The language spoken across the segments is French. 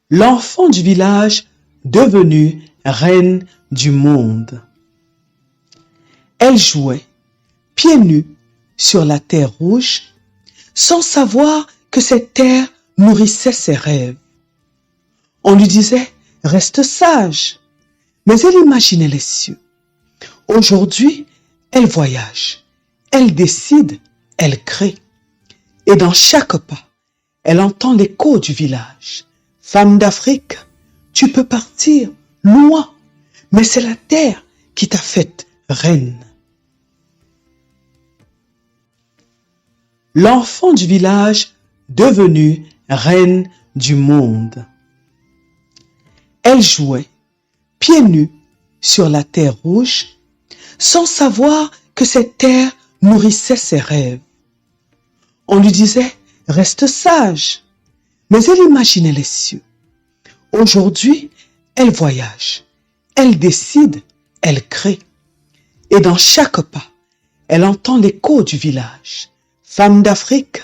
L'enfant du village devenue reine du monde. Elle jouait, pieds nus, sur la terre rouge, sans savoir que cette terre nourrissait ses rêves. On lui disait, reste sage, mais elle imaginait les cieux. Aujourd'hui, elle voyage, elle décide, elle crée. Et dans chaque pas, elle entend l'écho du village. Femme d'Afrique, tu peux partir loin, mais c'est la terre qui t'a faite reine. L'enfant du village devenue reine du monde. Elle jouait, pieds nus, sur la terre rouge, sans savoir que cette terre nourrissait ses rêves. On lui disait, reste sage, mais elle imaginait les cieux. Aujourd'hui, elle voyage, elle décide, elle crée. Et dans chaque pas, elle entend l'écho du village. Femme d'Afrique,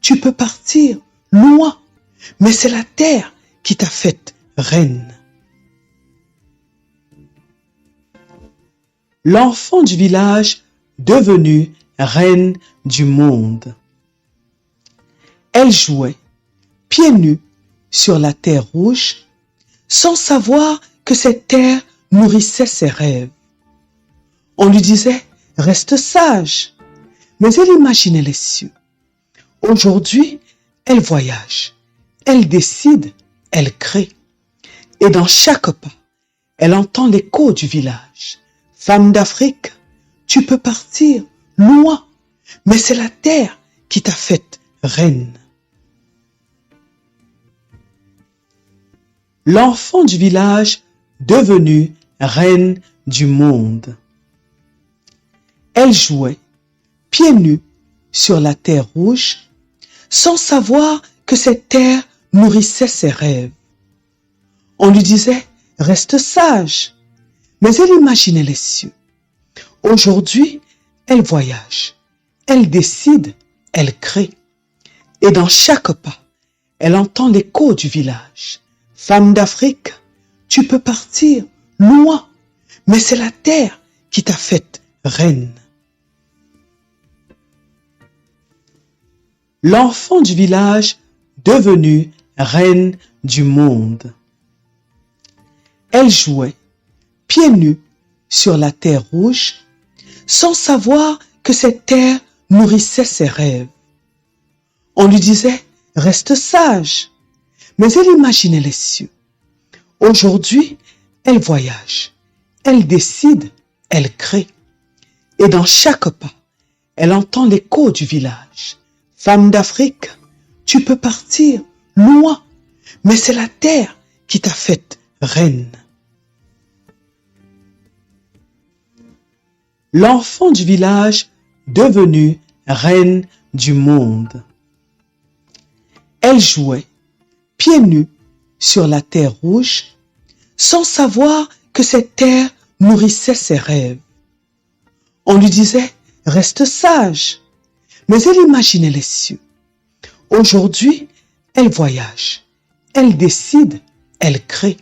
tu peux partir loin, mais c'est la terre qui t'a faite reine. L'enfant du village devenue reine du monde. Elle jouait, pieds nus, sur la terre rouge, sans savoir que cette terre nourrissait ses rêves. On lui disait, reste sage, mais elle imaginait les cieux. Aujourd'hui, elle voyage, elle décide, elle crée. Et dans chaque pas, elle entend l'écho du village. Femme d'Afrique, tu peux partir loin, mais c'est la terre qui t'a faite reine. L'enfant du village devenue reine du monde. Elle jouait, pieds nus, sur la terre rouge, sans savoir que cette terre nourrissait ses rêves. On lui disait, reste sage, mais elle imaginait les cieux. Aujourd'hui, elle voyage, elle décide, elle crée. Et dans chaque pas, elle entend l'écho du village. Femme d'Afrique, tu peux partir loin, mais c'est la terre qui t'a faite reine. L'enfant du village devenue reine du monde. Elle jouait, pieds nus, sur la terre rouge, sans savoir que cette terre nourrissait ses rêves. On lui disait, reste sage, mais elle imaginait les cieux. Aujourd'hui, elle voyage, elle décide, elle crée. Et dans chaque pas, elle entend l'écho du village. Femme d'Afrique, tu peux partir loin, mais c'est la terre qui t'a faite reine. L'enfant du village devenue reine du monde. Elle jouait, pieds nus, sur la terre rouge, sans savoir que cette terre nourrissait ses rêves. On lui disait, reste sage, mais elle imaginait les cieux. Aujourd'hui, elle voyage, elle décide, elle crée.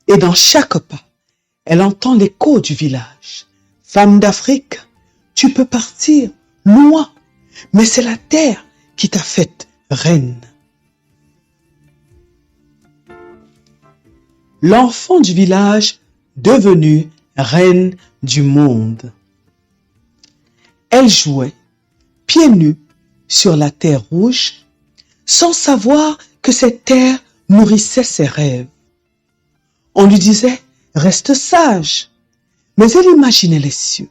Et dans chaque pas, elle entend l'écho du village. Femme d'Afrique, tu peux partir loin, mais c'est la terre qui t'a faite reine. L'enfant du village devenue reine du monde. Elle jouait, pieds nus, sur la terre rouge, sans savoir que cette terre nourrissait ses rêves. On lui disait, reste sage, mais elle imaginait les cieux.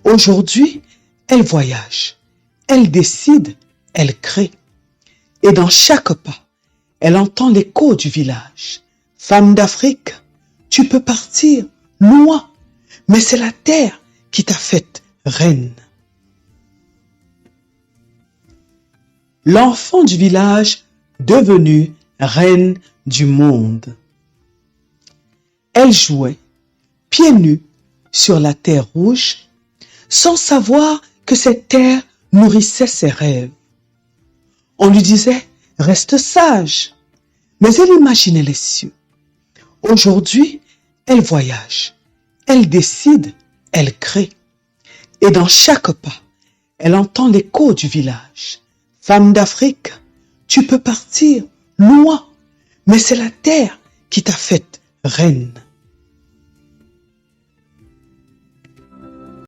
Aujourd'hui, elle voyage, elle décide, elle crée. Et dans chaque pas, elle entend l'écho du village. Femme d'Afrique, tu peux partir loin, mais c'est la terre qui t'a faite reine. L'enfant du village devenue reine du monde. Elle jouait, pieds nus, sur la terre rouge, sans savoir que cette terre nourrissait ses rêves. On lui disait, reste sage, Mais elle imaginait les cieux. Aujourd'hui, elle voyage, elle décide, elle crée. Et dans chaque pas, elle entend l'écho du village. Femme d'Afrique, tu peux partir loin, mais c'est la terre qui t'a faite reine.